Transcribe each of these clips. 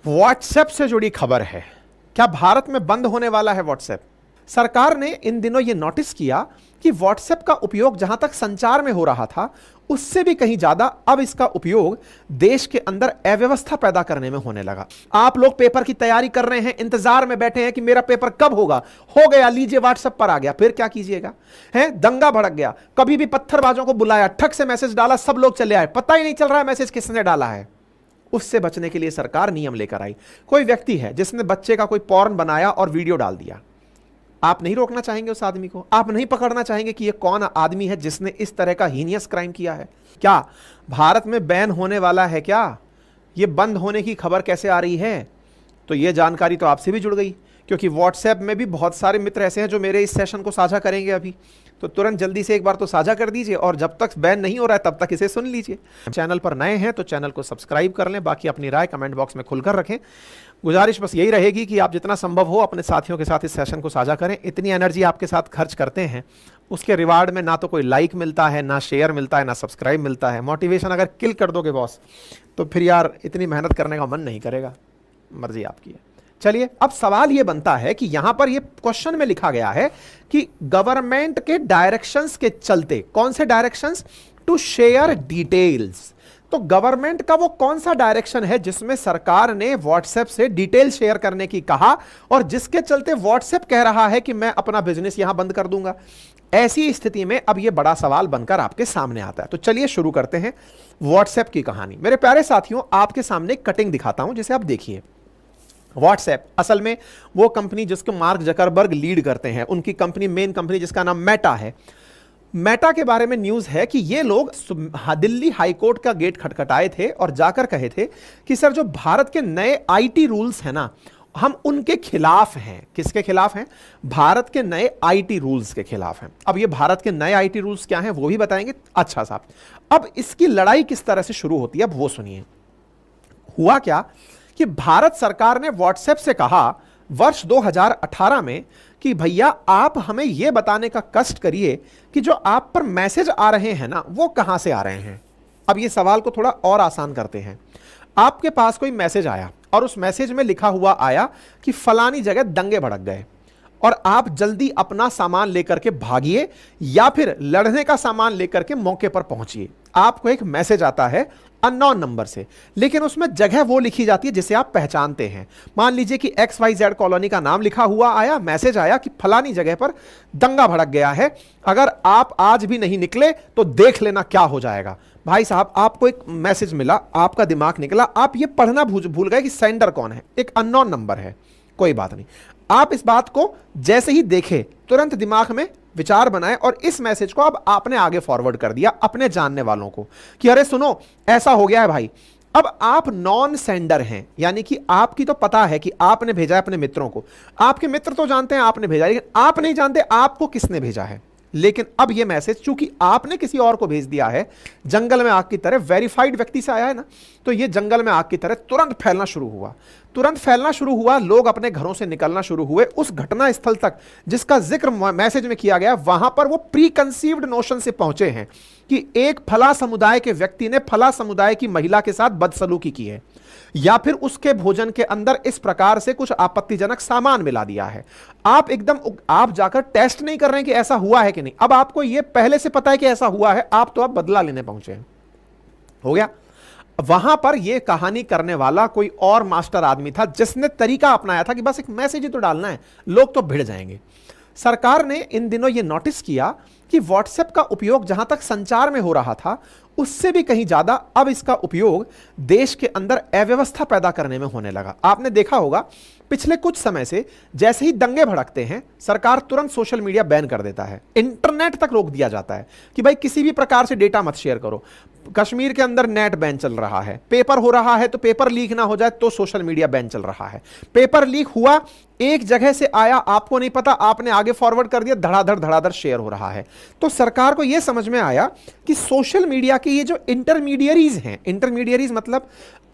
WhatsApp से जुड़ी खबर है। क्या भारत में बंद होने वाला है व्हाट्सएप? सरकार ने इन दिनों यह नोटिस किया कि व्हाट्सएप का उपयोग जहां तक संचार में हो रहा था उससे भी कहीं ज्यादा अब इसका उपयोग देश के अंदर अव्यवस्था पैदा करने में होने लगा। आप लोग पेपर की तैयारी कर रहे हैं, इंतजार में बैठे हैं कि मेरा पेपर कब होगा, हो गया, लीजिए व्हाट्सएप पर आ गया, फिर क्या कीजिएगा? है दंगा भड़क गया, कभी भी पत्थरबाजों को बुलाया, ठग से मैसेज डाला, सब लोग चले आए, पता ही नहीं चल रहा है मैसेज किसने डाला है। उससे बचने के लिए सरकार नियम लेकर आई। कोई व्यक्ति है जिसने बच्चे का कोई पॉर्न बनाया और वीडियो डाल दिया, आप नहीं रोकना चाहेंगे उस आदमी को? आप नहीं पकड़ना चाहेंगे कि यह कौन आदमी है जिसने इस तरह का हीनियस क्राइम किया है? क्या भारत में बैन होने वाला है? क्या यह बंद होने की खबर कैसे आ रही है? तो यह जानकारी तो आपसे भी जुड़ गई, क्योंकि व्हाट्सएप में भी बहुत सारे मित्र ऐसे हैं जो मेरे इस सेशन को साझा करेंगे अभी, तो तुरंत जल्दी से एक बार तो साझा कर दीजिए, और जब तक बैन नहीं हो रहा है तब तक इसे सुन लीजिए। चैनल पर नए हैं तो चैनल को सब्सक्राइब कर लें, बाकी अपनी राय कमेंट बॉक्स में खुलकर रखें। गुजारिश बस यही रहेगी कि आप जितना संभव हो अपने साथियों के साथ इस सेशन को साझा करें। इतनी एनर्जी आपके साथ खर्च करते हैं, उसके रिवार्ड में ना तो कोई लाइक मिलता है, ना शेयर मिलता है, ना सब्सक्राइब मिलता है। मोटिवेशन अगर किल कर दोगे बॉस, तो फिर यार इतनी मेहनत करने का मन नहीं करेगा। मर्जी आपकी है। चलिए, अब सवाल यह बनता है कि यहां पर यह क्वेश्चन में लिखा गया है कि गवर्नमेंट के डायरेक्शंस के चलते, कौन से डायरेक्शंस? To share details. तो गवर्नमेंट का वो कौन सा डायरेक्शन है जिसमें सरकार ने व्हाट्सएप से डिटेल शेयर करने की कहा, और जिसके चलते व्हाट्सएप कह रहा है कि मैं अपना बिजनेस यहां बंद कर दूंगा? ऐसी स्थिति में अब यह बड़ा सवाल बनकर आपके सामने आता है। तो चलिए शुरू करते हैं व्हाट्सएप की कहानी। मेरे प्यारे साथियों, आपके सामने कटिंग दिखाता हूं जिसे आप देखिए। व्हाट्सएप असल में वो कंपनी जिसको मार्क जकरबर्ग लीड करते हैं, उनकी कंपनी, मेन कंपनी जिसका नाम मेटा है। मेटा के बारे में न्यूज है कि ये लोग दिल्ली हाईकोर्ट का गेट खटखटाए थे और जाकर कहे थे कि सर, जो भारत के नए आईटी रूल्स हैं ना, हम उनके खिलाफ हैं। किसके खिलाफ हैं? भारत के नए आईटी रूल्स के खिलाफ हैं। अब ये भारत के नए आईटी रूल्स क्या हैं वो भी बताएंगे। अच्छा साहब, अब इसकी लड़ाई किस तरह से शुरू होती है अब वो सुनिए। हुआ क्या कि भारत सरकार ने व्हाट्सएप से कहा वर्ष 2018 में कि भैया आप हमें यह बताने का कष्ट करिए कि जो आप पर मैसेज आ रहे हैं ना, वो कहां से आ रहे हैं। अब ये सवाल को थोड़ा और आसान करते हैं। आपके पास कोई मैसेज आया और उस मैसेज में लिखा हुआ आया कि फलानी जगह दंगे भड़क गए और आप जल्दी अपना सामान लेकर के भागिए या फिर लड़ने का सामान लेकर के मौके पर पहुंचिए। आपको एक मैसेज आता है अननोन नंबर से, लेकिन उसमें जगह वो लिखी जाती है जिसे आप पहचानते हैं। मान लीजिए कि XYZ कॉलोनी का नाम लिखा हुआ आया, मैसेज आया कि फलानी जगह पर दंगा भड़क गया है, अगर आप आज भी नहीं निकले तो देख लेना क्या हो जाएगा। भाई साहब, आपको एक मैसेज मिला, आपका दिमाग निकला, आप ये पढ़ना भूल गए कि सेंडर कौन है, एक अननोन नंबर है। कोई बात नहीं, आप इस बात को जैसे ही देखे तुरंत दिमाग में विचार बनाए और इस मैसेज को अब आपने आगे फॉरवर्ड कर दिया अपने जानने वालों को कि अरे सुनो, ऐसा हो गया है भाई। अब आप नॉन सेंडर हैं, यानी कि आपकी तो पता है कि आपने भेजा है अपने मित्रों को, आपके मित्र तो जानते हैं आपने भेजा, लेकिन आप नहीं जानते आपको किसने भेजा है। लेकिन अब यह मैसेज चूंकि आपने किसी और को भेज दिया है, जंगल में आग की तरह, वेरीफाइड व्यक्ति से आया है ना, तो यह जंगल में आग की तरह तुरंत फैलना शुरू हुआ। तुरंत फैलना शुरू हुआ, लोग अपने घरों से निकलना शुरू हुए। उस घटना स्थल तक जिसका जिक्र मैसेज में किया गया, वहां पर वो प्री कंसीव्ड नोशन से पहुंचे हैं कि एक फला समुदाय के व्यक्ति ने फला समुदाय की महिला के साथ बदसलूकी की है, या फिर उसके भोजन के अंदर इस प्रकार से कुछ आपत्तिजनक सामान मिला दिया है। आप जाकर टेस्ट नहीं कर रहे हैं कि ऐसा हुआ है कि नहीं, अब आपको यह पहले से पता है कि ऐसा हुआ है, आप तो अब बदला लेने पहुंचे हैं। हो गया। वहां पर यह कहानी करने वाला कोई और मास्टर आदमी था जिसने तरीका अपनाया था कि बस एक मैसेज ही तो डालना है, लोग तो भिड़ जाएंगे। सरकार ने इन दिनों यह नोटिस किया कि व्हाट्सएप का उपयोग जहां तक संचार में हो रहा था उससे भी कहीं ज्यादा अब इसका उपयोग देश के अंदर अव्यवस्था पैदा करने में होने लगा। आपने देखा होगा पिछले कुछ समय से जैसे ही दंगे भड़कते हैं, सरकार तुरंत सोशल मीडिया बैन कर देता है, इंटरनेट तक रोक दिया जाता है कि भाई किसी भी प्रकार से डेटा मत शेयर करो। कश्मीर के अंदर नेट बैन चल रहा है, पेपर हो रहा है तो पेपर लीक ना हो जाए तो सोशल मीडिया बैन चल रहा है। पेपर लीक हुआ, एक जगह से आया, आपको नहीं पता, आपने आगे फॉरवर्ड कर दिया, धड़ाधड़ शेयर हो रहा है। तो सरकार को यह समझ में आया कि सोशल मीडिया के ये जो इंटरमीडियरीज हैं, इंटरमीडियरीज मतलब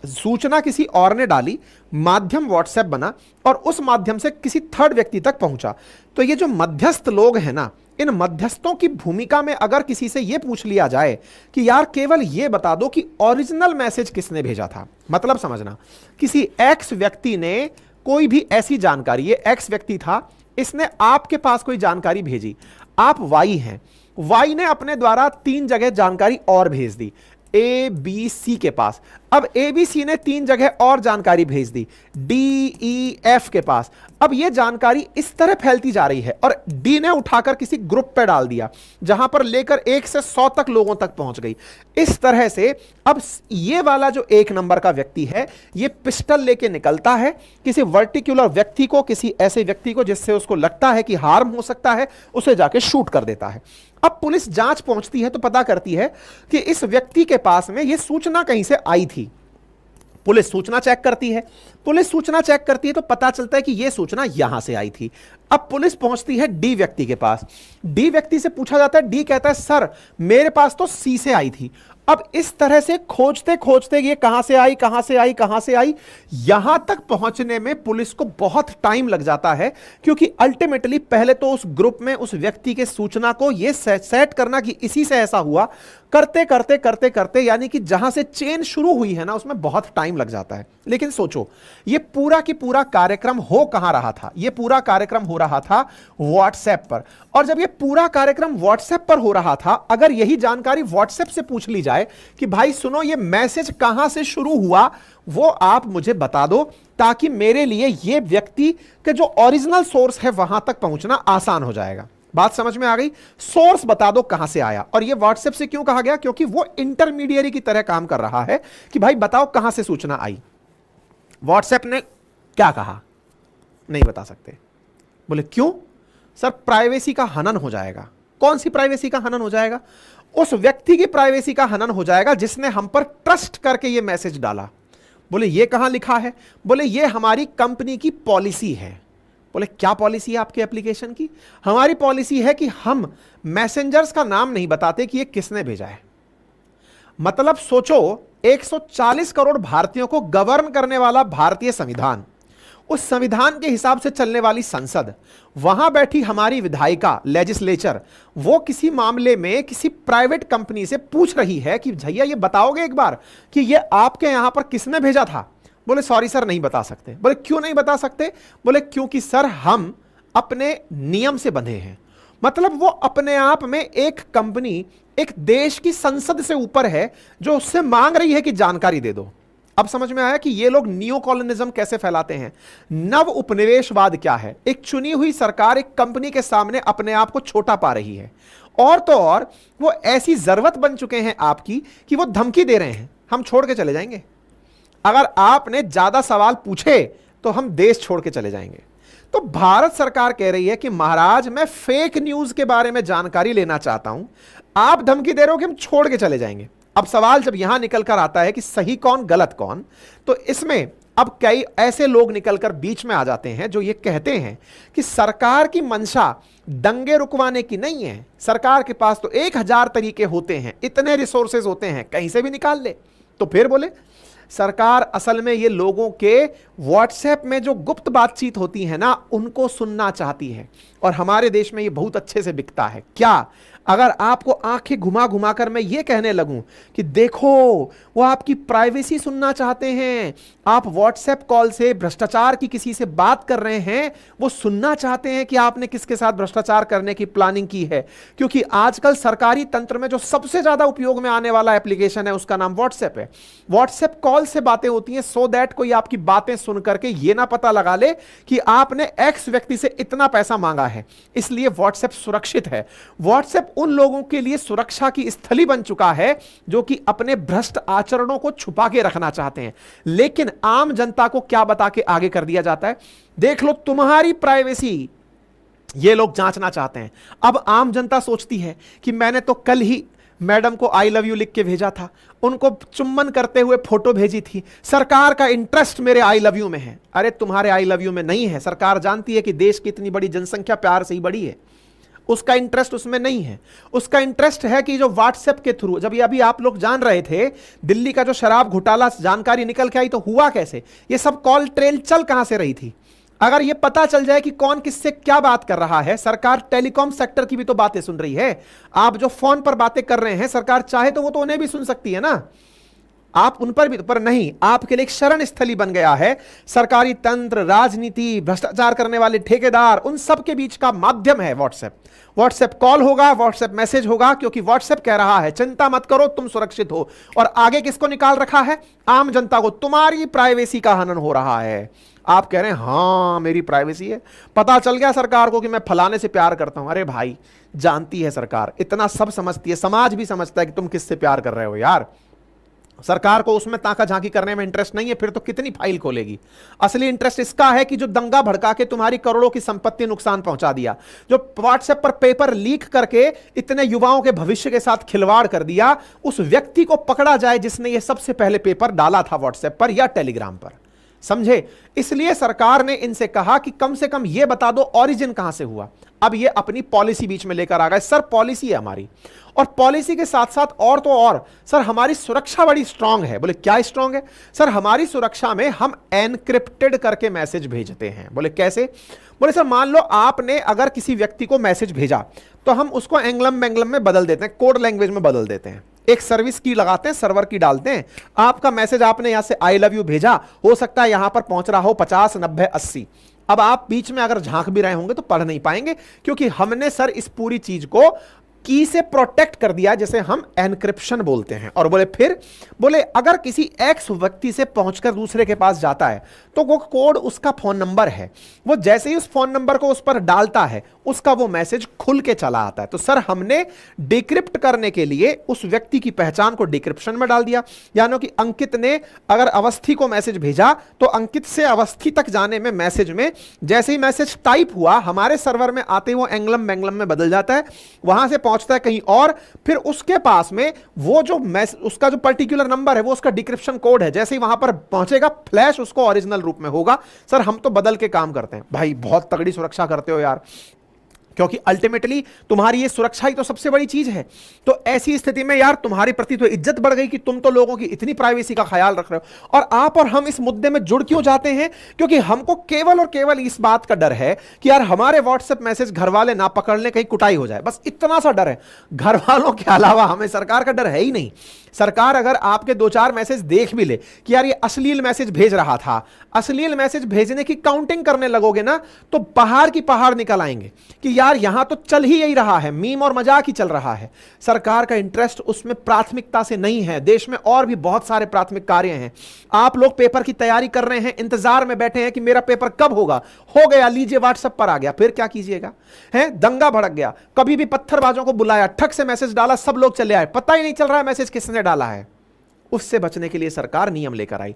सूचना किसी और ने डाली, माध्यम व्हाट्सएप बना और उस माध्यम से किसी थर्ड व्यक्ति तक पहुंचा, तो ये जो मध्यस्थ लोग हैं ना, इन मध्यस्थों की भूमिका में अगर किसी से यह पूछ लिया जाए कि यार केवल यह बता दो कि ओरिजिनल मैसेज किसने भेजा था, मतलब समझना, किसी एक्स व्यक्ति ने कोई भी ऐसी जानकारी, ये एक्स व्यक्ति था, इसने आपके पास कोई जानकारी भेजी, आप वाई हैं, वाई ने अपने द्वारा 3 जगह जानकारी और भेज दी ए बी सी के पास। अब ए बी सी ने 3 जगह और जानकारी भेज दी डी ई एफ के पास। अब यह जानकारी इस तरह फैलती जा रही है और डी ने उठाकर किसी ग्रुप पे डाल दिया जहां पर लेकर 1 से 100 तक लोगों तक पहुंच गई। इस तरह से अब ये वाला जो 1 नंबर का व्यक्ति है, ये पिस्टल लेके निकलता है किसी वर्टिकुलर व्यक्ति को, किसी ऐसे व्यक्ति को जिससे उसको लगता है कि हार्म हो सकता है, उसे जाके शूट कर देता है। अब पुलिस जांच पहुंचती है तो पता करती है कि इस व्यक्ति के पास में यह सूचना कहीं से आई थी। पुलिस सूचना चेक करती है, पुलिस सूचना चेक करती है तो पता चलता है कि यह सूचना यहां से आई थी। अब पुलिस पहुंचती है डी व्यक्ति के पास, डी व्यक्ति से पूछा जाता है, डी कहता है सर मेरे पास तो सी से आई थी। अब इस तरह से खोजते खोजते ये कहां से आई, कहां से आई, कहां से आई, यहां तक पहुंचने में पुलिस को बहुत टाइम लग जाता है, क्योंकि अल्टीमेटली पहले तो उस ग्रुप में उस व्यक्ति के सूचना को ये सेट करना कि इसी से ऐसा हुआ, करते करते करते करते यानी कि जहां से चेन शुरू हुई है ना, उसमें बहुत टाइम लग जाता है। लेकिन सोचो ये पूरा की पूरा कार्यक्रम हो कहां रहा था, ये पूरा कार्यक्रम हो रहा था व्हाट्सएप पर। और जब ये पूरा कार्यक्रम व्हाट्सएप पर हो रहा था, अगर यही जानकारी व्हाट्सएप से पूछ ली जाए कि भाई सुनो ये मैसेज कहां से शुरू हुआ, वो आप मुझे बता दो, ताकि मेरे लिए ये व्यक्ति के जो ओरिजिनल सोर्स है वहां तक पहुंचना आसान हो जाएगा। बात समझ में आ गई? सोर्स बता दो कहां से आया। और ये व्हाट्सएप से क्यों कहा गया? क्योंकि वो इंटरमीडियरी की तरह काम कर रहा है कि भाई बताओ कहां से सूचना आई। व्हाट्सएप ने क्या कहा? नहीं बता सकते। बोले क्यों? सर प्राइवेसी का हनन हो जाएगा। कौन सी प्राइवेसी का हनन हो जाएगा? उस व्यक्ति की प्राइवेसी का हनन हो जाएगा जिसने हम पर ट्रस्ट करके ये मैसेज डाला। बोले ये कहां लिखा है? बोले ये हमारी कंपनी की पॉलिसी है। बोले क्या पॉलिसी है आपके एप्लीकेशन की? हमारी पॉलिसी है कि हम मैसेंजर्स का नाम नहीं बताते कि ये किसने भेजा है। मतलब सोचो 140 करोड़ भारतीयों को गवर्न करने वाला भारतीय संविधान, उस संविधान के हिसाब से चलने वाली संसद, वहां बैठी हमारी विधायिका लेजिस्लेचर, वो किसी मामले में किसी प्राइवेट कंपनी से पूछ रही है कि भैया ये बताओगे एक बार कि ये आपके यहां पर किसने भेजा था? बोले सॉरी सर नहीं बता सकते। बोले क्यों नहीं बता सकते? बोले क्योंकि सर हम अपने नियम से बंधे हैं। मतलब वो अपने आप में एक कंपनी एक देश की संसद से ऊपर है जो उससे मांग रही है कि जानकारी दे दो। अब समझ में आया कि ये लोग नियो कॉलोनिज्म कैसे फैलाते हैं। नव उपनिवेशवाद क्या है? एक चुनी हुई सरकार एक कंपनी के सामने अपने आप को छोटा पा रही है, और तो और वो ऐसी जरूरत बन चुके हैं आपकी कि वो धमकी दे रहे हैं हम छोड़ के चले जाएंगे, अगर आपने ज्यादा सवाल पूछे तो हम देश छोड़ के चले जाएंगे। तो भारत सरकार कह रही है कि महाराज मैं फेक न्यूज के बारे में जानकारी लेना चाहता हूं, आप धमकी दे रहे हो कि हम छोड़ के चले जाएंगे। अब सवाल जब यहां निकल कर आता है कि सही कौन गलत कौन, तो इसमें अब कई ऐसे लोग निकलकर बीच में आ जाते हैं जो ये कहते हैं कि सरकार की मंशा दंगे रुकवाने की नहीं है, सरकार के पास तो 1000 तरीके होते हैं, इतने रिसोर्सेज होते हैं, कहीं से भी निकाल ले। तो फिर बोले सरकार असल में ये लोगों के व्हाट्सएप में जो गुप्त बातचीत होती है ना, उनको सुनना चाहती है, और हमारे देश में ये बहुत अच्छे से बिकता है। क्या? अगर आपको आंखें घुमा घुमा कर मैं ये कहने लगूं कि देखो वो आपकी प्राइवेसी सुनना चाहते हैं, आप व्हाट्सएप कॉल से भ्रष्टाचार की किसी से बात कर रहे हैं, वो सुनना चाहते हैं कि आपने किसके साथ भ्रष्टाचार करने की प्लानिंग की है, क्योंकि आजकल सरकारी तंत्र में जो सबसे ज्यादा उपयोग में आने वाला एप्लीकेशन है उसका नाम व्हाट्सएप है। व्हाट्सएप कॉल से बातें होती हैं सो दैट कोई आपकी बातें सुन करके ये ना पता लगा ले कि आपने एक्स व्यक्ति से इतना पैसा मांगा है। इसलिए व्हाट्सएप सुरक्षित है। व्हाट्सएप उन लोगों के लिए सुरक्षा की स्थली बन चुका है जो कि अपने भ्रष्ट आचरणों को छुपा के रखना चाहते हैं, लेकिन आम जनता को क्या बता के आगे कर दिया जाता है? देख लो तुम्हारी प्राइवेसी ये लोग जांचना चाहते हैं। अब आम जनता सोचती है कि मैंने तो कल ही मैडम को आई लव यू लिख के भेजा था, उनको चुम्बन करते हुए फोटो भेजी थी, सरकार का इंटरेस्ट मेरे आई लव यू में है। अरे तुम्हारे आई लव यू में नहीं है, सरकार जानती है कि देश की इतनी बड़ी जनसंख्या प्यार से ही बड़ी है, उसका इंटरेस्ट उसमें नहीं है। उसका इंटरेस्ट है कि जो व्हाट्सएप के थ्रू, जब ये अभी आप लोग जान रहे थे दिल्ली का जो शराब घोटाला जानकारी निकल के आई, तो हुआ कैसे? ये सब कॉल ट्रेल चल कहां से रही थी? अगर ये पता चल जाए कि कौन किससे क्या बात कर रहा है, सरकार टेलीकॉम सेक्टर की भी तो बातें सुन रही है। आप जो फोन पर बातें कर रहे हैं, सरकार चाहे तो वो तो उन्हें भी सुन सकती है ना, आप उन पर भी, पर नहीं, आपके लिए एक शरण स्थली बन गया है सरकारी तंत्र, राजनीति, भ्रष्टाचार करने वाले ठेकेदार, उन सब के बीच का माध्यम है व्हाट्सएप। व्हाट्सएप कॉल होगा, व्हाट्सएप मैसेज होगा, क्योंकि व्हाट्सएप कह रहा है चिंता मत करो, तुम सुरक्षित हो। और आगे किसको निकाल रखा है? आम जनता को। तुम्हारी प्राइवेसी का हनन हो रहा है। आप कह रहे हैं हां मेरी प्राइवेसी है, पता चल गया सरकार को कि मैं फलाने से प्यार करता हूं। अरे भाई, जानती है सरकार, इतना सब समझती है, समाज भी समझता है कि तुम किससे प्यार कर रहे हो यार। सरकार को उसमें ताका झांकी करने में इंटरेस्ट नहीं है, फिर तो कितनी फाइल खोलेगी। असली इंटरेस्ट इसका है कि जो दंगा भड़का के तुम्हारी करोड़ों की संपत्ति नुकसान पहुंचा दिया, जो व्हाट्सएप पर पेपर लीक करके इतने युवाओं के भविष्य के साथ खिलवाड़ कर दिया, उस व्यक्ति को पकड़ा जाए जिसने यह सबसे पहले पेपर डाला था व्हाट्सएप पर या टेलीग्राम पर। समझे? इसलिए सरकार ने इनसे कहा कि कम से कम यह बता दो ओरिजिन कहां से हुआ। अब ये अपनी पॉलिसी बीच में लेकर आ गए, सर पॉलिसी है हमारी, और पॉलिसी के साथ साथ और तो और सर हमारी सुरक्षा बड़ी स्ट्रांग है। बोले क्या स्ट्रांग है? सर हमारी सुरक्षा में हम एनक्रिप्टेड करके मैसेज भेजते हैं। बोले कैसे? बोले सर मान लो आपने अगर किसी व्यक्ति को मैसेज भेजा तो हम उसको एंग्लम मैंग्लम में बदल देते हैं, कोड लैंग्वेज में बदल देते हैं, एक सर्विस की लगाते हैं, सर्वर की डालते हैं। आपका मैसेज आपने यहां से आई लव यू भेजा, हो सकता है यहां पर पहुंच रहा हो 50, 90, 80। अब आप बीच में अगर झांक भी रहे होंगे तो पढ़ नहीं पाएंगे, क्योंकि हमने सर इस पूरी चीज को की से प्रोटेक्ट कर दिया, जैसे हम एनक्रिप्शन बोलते हैं। और बोले फिर, बोले अगर किसी एक्स व्यक्ति से पहुंचकर दूसरे के पास जाता है तो वो कोड उसका फोन नंबर है, वो जैसे ही उस फोन नंबर को उस पर डालता है उसका वो मैसेज खुल के चला आता है। तो सर हमने डिक्रिप्ट करने के लिए उस व्यक्ति की पहचान को डिक्रिप्शन में डाल दिया, यानी कि अंकित ने अगर अवस्थी को मैसेज भेजा तो अंकित से अवस्थी तक जाने में मैसेज में जैसे ही मैसेज टाइप हुआ हमारे सर्वर में आते वो एंग्लम मैंग्लम में बदल जाता है, वहां से पहुंचता है कहीं और, फिर उसके पास में वो जो उसका जो पर्टिकुलर नंबर है वो उसका डिक्रिप्शन कोड है, जैसे ही वहां पर पहुंचेगा फ्लैश उसको ओरिजिनल रूप में होगा। सर हम तो बदल के काम करते हैं। भाई बहुत तगड़ी सुरक्षा करते हो यार, क्योंकि अल्टीमेटली तुम्हारी ये सुरक्षा ही तो सबसे बड़ी चीज है। तो ऐसी स्थिति में यार तुम्हारी प्रति तो इज्जत बढ़ गई कि तुम तो लोगों की इतनी प्राइवेसी का ख्याल रख रहे हो। और आप और हम इस मुद्दे में जुड़ क्यों जाते हैं? क्योंकि हमको केवल और केवल इस बात का डर है कि यार हमारे व्हाट्सएप मैसेज घर वाले ना पकड़ लें, कहीं कुटाई हो जाए, बस इतना सा डर है। घर वालों के अलावा हमें सरकार का डर है ही नहीं। सरकार अगर आपके 2-4 मैसेज देख भी ले कि यार ये अश्लील मैसेज भेज रहा था, अश्लील मैसेज भेजने की काउंटिंग करने लगोगे ना तो पहाड़ की पहाड़ निकल आएंगे कि यार यहां तो चल ही यही रहा है, मीम और मजाक ही चल रहा है। सरकार का इंटरेस्ट उसमें प्राथमिकता से नहीं है। देश में और भी बहुत सारे प्राथमिक कार्य हैं। आप लोग पेपर की तैयारी कर रहे हैं, इंतजार में बैठे हैं कि मेरा पेपर कब होगा, हो गया, लीजिए व्हाट्सएप पर आ गया, फिर क्या कीजिएगा? है दंगा भड़क गया, कभी भी पत्थरबाजों को बुलाया, ठक से मैसेज डाला, सब लोग चले आए, पता ही नहीं चल रहा है मैसेज किसने डाला है। उससे बचने के लिए सरकार नियम लेकर आई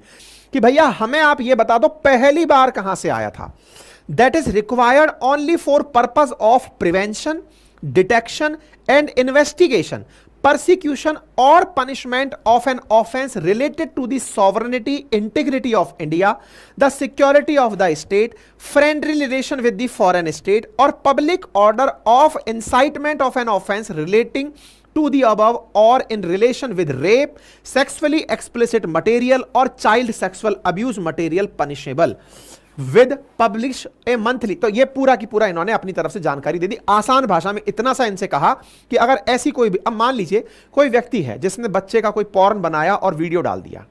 कि भैया हमें आप ये बता दो पहली बार कहां से आया था। That is required only for purpose of prevention, detection and investigation, persecution or punishment of an offense related to the sovereignty, integrity of India, the security of the state, friendly relation with the foreign state, or public order of incitement of an offense relating to the above or in relation with rape, sexually explicit material or child sexual abuse material punishable with publish A monthly. तो ये पूरा की पूरा इन्होंने अपनी तरफ से जानकारी दे दी, आसान भाषा में इतना सा इनसे कहा कि अगर ऐसी कोई भी, अब मान लीजिए कोई व्यक्ति है जिसने बच्चे का कोई पॉर्न बनाया और वीडियो डाल दिया,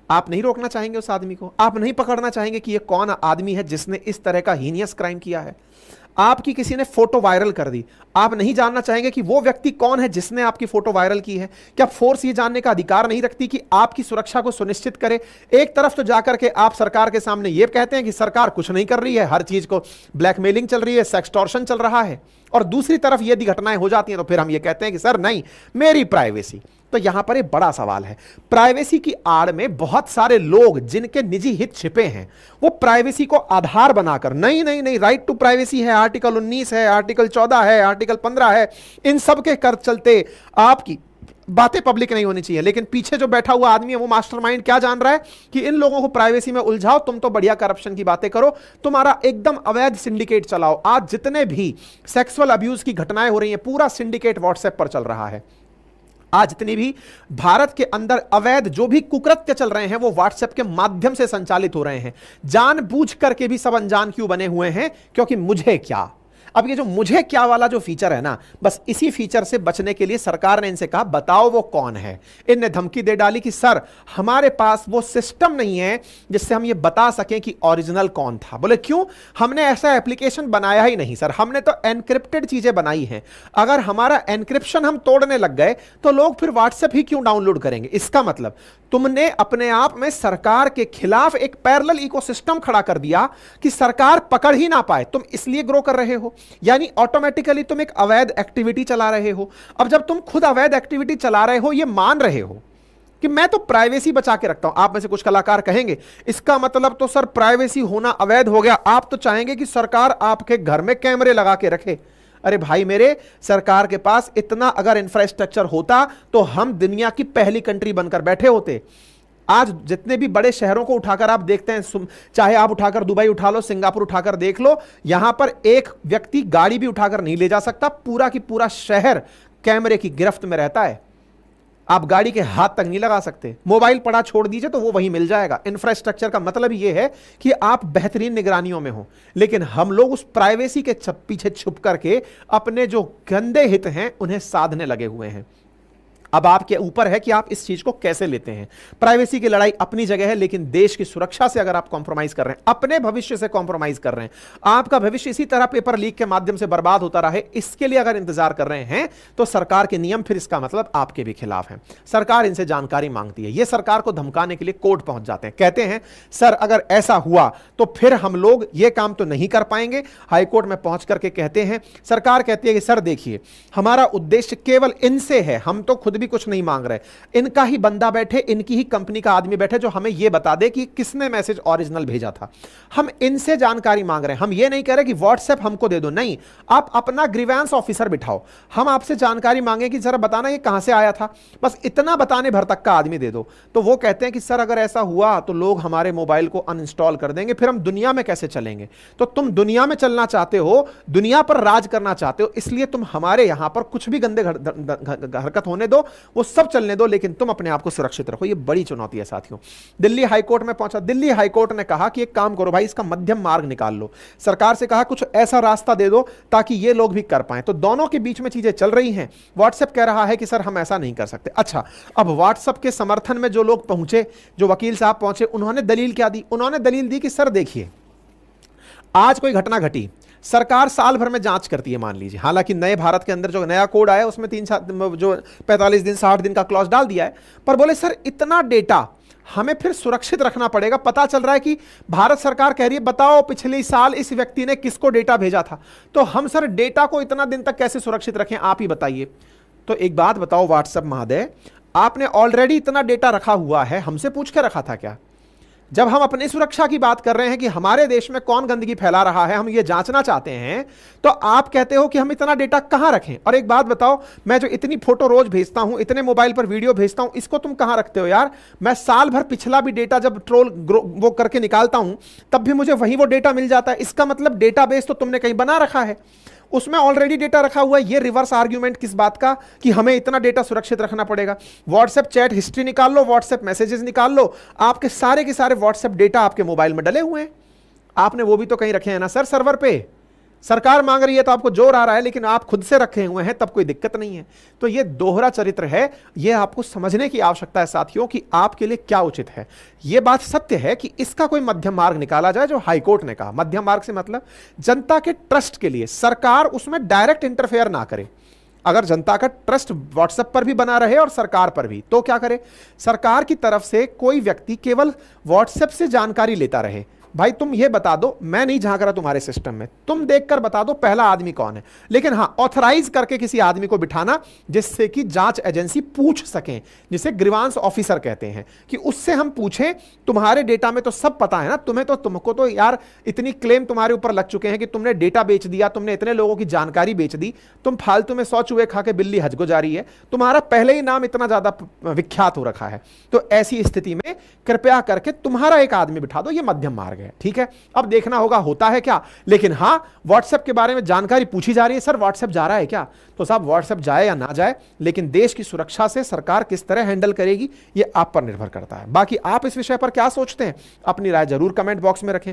आप नहीं रोकना चाहेंगे उस आदमी को, आप नहीं पकड़ना चाहेंगे कि ये कौन आदमी है जिसने इस तरह का हीनियस क्राइम किया है। आपकी किसी ने फोटो वायरल कर दी, आप नहीं जानना चाहेंगे कि वो व्यक्ति कौन है जिसने आपकी फोटो वायरल की है। क्या फोर्स ये जानने का अधिकार नहीं रखती कि आपकी सुरक्षा को सुनिश्चित करे? एक तरफ तो जाकर के आप सरकार के सामने ये कहते हैं कि सरकार कुछ नहीं कर रही है, हर चीज को ब्लैकमेलिंग चल रही है, सेक्सटॉर्शन चल रहा है, और दूसरी तरफ यदि घटनाएं हो जाती हैं तो फिर हम ये कहते हैं कि सर नहीं, मेरी प्राइवेसी। तो यहां पर एक बड़ा सवाल है, प्राइवेसी की आड़ में बहुत सारे लोग जिनके निजी हित छिपे हैं, वो प्राइवेसी को आधार बनाकर नहीं नहीं नहीं, राइट टू प्राइवेसी है, आर्टिकल 19 है, आर्टिकल 14 है, आर्टिकल 15 है, इन सब के कर चलते आपकी बातें पब्लिक नहीं होनी चाहिए। लेकिन पीछे जो बैठा हुआ आदमी है वो मास्टरमाइंड क्या जान रहा है कि इन लोगों को प्राइवेसी में उलझाओ, तुम तो बढ़िया करप्शन की बातें करो, तुम्हारा एकदम अवैध सिंडिकेट चलाओ। आज जितने भी सेक्सुअल अब्यूज की घटनाएं हो रही हैं, पूरा सिंडिकेट व्हाट्सएप पर चल रहा है। आज जितनी भी भारत के अंदर अवैध जो भी कुकृत्य चल रहे हैं वो व्हाट्सएप के माध्यम से संचालित हो रहे हैं। जानबूझ करके भी सब अनजान क्यों बने हुए हैं? क्योंकि मुझे क्या। अब ये जो मुझे क्या वाला जो फीचर है ना, बस इसी फीचर से बचने के लिए सरकार ने इनसे कहा बताओ वो कौन है। इनने धमकी दे डाली कि सर हमारे पास वो सिस्टम नहीं है जिससे हम ये बता सकें कि ओरिजिनल कौन था। बोले क्यों? हमने ऐसा एप्लीकेशन बनाया ही नहीं सर, हमने तो एनक्रिप्टेड चीजें बनाई हैं। अगर हमारा एनक्रिप्शन हम तोड़ने लग गए तो लोग फिर व्हाट्सएप ही क्यों डाउनलोड करेंगे? इसका मतलब तुमने अपने आप में सरकार के खिलाफ एक पैरेलल इकोसिस्टम खड़ा कर दिया कि सरकार पकड़ ही ना पाए। तुम इसलिए ग्रो कर रहे हो, यानी ऑटोमेटिकली तुम एक अवैध एक्टिविटी चला रहे हो। अब जब तुम खुद अवैध एक्टिविटी चला रहे हो, ये मान रहे हो कि मैं तो प्राइवेसी बचा के रखता हूं। आप में से कुछ कलाकार कहेंगे इसका मतलब तो सर प्राइवेसी होना अवैध हो गया, आप तो चाहेंगे कि सरकार आपके घर में कैमरे लगा के रखे। अरे भाई मेरे, सरकार के पास इतना अगर इंफ्रास्ट्रक्चर होता तो हम दुनिया की पहली कंट्री बनकर बैठे होते। आज जितने भी बड़े शहरों को उठाकर आप देखते हैं, चाहे आप उठाकर दुबई उठा लो, सिंगापुर उठाकर देख लो, यहां पर एक व्यक्ति गाड़ी भी उठाकर नहीं ले जा सकता, पूरा की पूरा शहर कैमरे की गिरफ्त में रहता है। आप गाड़ी के हाथ तक नहीं लगा सकते, मोबाइल पड़ा छोड़ दीजिए तो वो वहीं मिल जाएगा। इंफ्रास्ट्रक्चर का मतलब ये है कि आप बेहतरीन निगरानियों में हो, लेकिन हम लोग उस प्राइवेसी के पीछे छुप करके अपने जो गंदे हित हैं उन्हें साधने लगे हुए हैं। अब आपके ऊपर है कि आप इस चीज को कैसे लेते हैं। प्राइवेसी की लड़ाई अपनी जगह है, लेकिन देश की सुरक्षा से अगर आप कॉम्प्रोमाइज कर रहे हैं, अपने भविष्य से कॉम्प्रोमाइज कर रहे हैं, आपका भविष्य इसी तरह पेपर लीक के माध्यम से बर्बाद होता रहे, इसके लिए अगर इंतजार कर रहे हैं तो सरकार के नियम फिर इसका मतलब आपके भी खिलाफ हैं। सरकार इनसे जानकारी मांगती है, ये सरकार को धमकाने के लिए कोर्ट पहुंच जाते हैं, कहते हैं सर अगर ऐसा हुआ तो फिर हम लोग ये काम तो नहीं कर पाएंगे। हाईकोर्ट में पहुंच करके कहते हैं, सरकार कहती है कि सर देखिए हमारा उद्देश्य केवल इनसे है, हम तो खुद भी कुछ नहीं मांग रहे, इनका ही बंदा बैठे, इनकी ही कंपनी का आदमी बैठे जो हमें यह बता दे कि किसने मैसेज ओरिजिनल भेजा था। हम इनसे जानकारी मांग रहे हैं, हम ये नहीं कह रहे कि व्हाट्सएप हमको दे दो, नहीं, आप अपना ग्रीवेंस ऑफिसर बिठाओ, हम आपसे जानकारी मांगे कि जरा बताना ये कहां से आया था, बस इतना बताने भर तक का आदमी दे दो। तो वो कहते हैं कि सर अगर ऐसा हुआ तो लोग हमारे मोबाइल को अनइंस्टॉल कर देंगे, फिर हम दुनिया में कैसे चलेंगे। तो तुम दुनिया में चलना चाहते हो, दुनिया पर राज करना चाहते हो, इसलिए तुम हमारे यहां पर कुछ भी गंदे हरकत होने दो, वो सब चलने दो, लेकिन तुम अपने आप को सुरक्षित रखो। ये बड़ी चुनौती है साथियों। दिल्ली हाईकोर्ट में पहुंचा, दिल्ली हाईकोर्ट ने कहा कि एक काम करो भाई, इसका मध्यम मार्ग निकाल लो। सरकार से कहा कुछ ऐसा रास्ता दे दो ताकि ये लोग भी कर पाए। तो दोनों के बीच में चीजें चल रही हैं। व्हाट्सएप कह रहा है कि सर हम ऐसा नहीं कर सकते। अच्छा, अब व्हाट्सएप के समर्थन में जो लोग पहुंचे, जो वकील साहब पहुंचे, उन्होंने दलील क्या दी? उन्होंने दलील दी कि सर देखिए आज कोई घटना घटी, सरकार साल भर में जांच करती है मान लीजिए, हालांकि नए भारत के अंदर जो नया कोड आया उसमें 45 दिन 60 दिन का क्लॉज डाल दिया है, पर बोले सर इतना डेटा हमें फिर सुरक्षित रखना पड़ेगा। पता चल रहा है कि भारत सरकार कह रही है बताओ पिछले साल इस व्यक्ति ने किसको डेटा भेजा था, तो हम सर डेटा को इतना दिन तक कैसे सुरक्षित रखें, आप ही बताइए। तो एक बात बताओ व्हाट्सएप महोदय, आपने ऑलरेडी इतना डेटा रखा हुआ है, हमसे पूछ के रखा था क्या? जब हम अपनी सुरक्षा की बात कर रहे हैं कि हमारे देश में कौन गंदगी फैला रहा है, हम ये जांचना चाहते हैं, तो आप कहते हो कि हम इतना डेटा कहां रखें। और एक बात बताओ, मैं जो इतनी फोटो रोज भेजता हूं, इतने मोबाइल पर वीडियो भेजता हूं, इसको तुम कहां रखते हो यार? मैं साल भर पिछला भी डेटा जब ट्रोल वो करके निकालता हूं तब भी मुझे वही वो डेटा मिल जाता है। इसका मतलब डेटाबेस तो तुमने कहीं बना रखा है, उसमें ऑलरेडी डेटा रखा हुआ है। ये रिवर्स आर्ग्यूमेंट किस बात का कि हमें इतना डेटा सुरक्षित रखना पड़ेगा? व्हाट्सएप चैट हिस्ट्री निकाल लो, व्हाट्सएप मैसेजेस निकाल लो, आपके सारे के सारे व्हाट्सएप डेटा आपके मोबाइल में डले हुए हैं, आपने वो भी तो कहीं रखे हैं ना सर, सर्वर पे। सरकार मांग रही है तो आपको जोर आ रहा है, लेकिन आप खुद से रखे हुए हैं तब कोई दिक्कत नहीं है। तो ये दोहरा चरित्र है, ये आपको समझने की आवश्यकता है साथियों कि आपके लिए क्या उचित है। ये बात सत्य है कि इसका कोई मध्यम मार्ग निकाला जाए, जो हाईकोर्ट ने कहा। मध्यम मार्ग से मतलब जनता के ट्रस्ट के लिए सरकार उसमें डायरेक्ट इंटरफेयर ना करे। अगर जनता का ट्रस्ट व्हाट्सएप पर भी बना रहे और सरकार पर भी, तो क्या करे? सरकार की तरफ से कोई व्यक्ति केवल व्हाट्सएप से जानकारी लेता रहे, भाई तुम ये बता दो, मैं नहीं झांक रहा तुम्हारे सिस्टम में, तुम देखकर बता दो पहला आदमी कौन है, लेकिन हाँ ऑथराइज करके किसी आदमी को बिठाना जिससे कि जांच एजेंसी पूछ सके, जिसे ग्रीवांस ऑफिसर कहते हैं, कि उससे हम पूछें तुम्हारे डेटा में तो सब पता है ना, तुमको तो यार इतनी क्लेम तुम्हारे ऊपर लग चुके हैं कि तुमने डेटा बेच दिया, तुमने इतने लोगों की जानकारी बेच दी, तुम फालतू में 100 चूहे खा के बिल्ली हज को जा रही है, तुम्हारा पहले ही नाम इतना ज्यादा विख्यात हो रखा है। तो ऐसी स्थिति में कृपया करके तुम्हारा एक आदमी बिठा दो, ये मध्यम मार्ग है। है। ठीक है, अब देखना होगा होता है क्या। लेकिन हां, व्हाट्सएप के बारे में जानकारी पूछी जा रही है, सर व्हाट्सएप जा रहा है क्या? तो साहब व्हाट्सएप जाए या ना जाए, लेकिन देश की सुरक्षा से सरकार किस तरह हैंडल करेगी ये आप पर निर्भर करता है। बाकी आप इस विषय पर क्या सोचते हैं, अपनी राय जरूर कमेंट बॉक्स में रखें।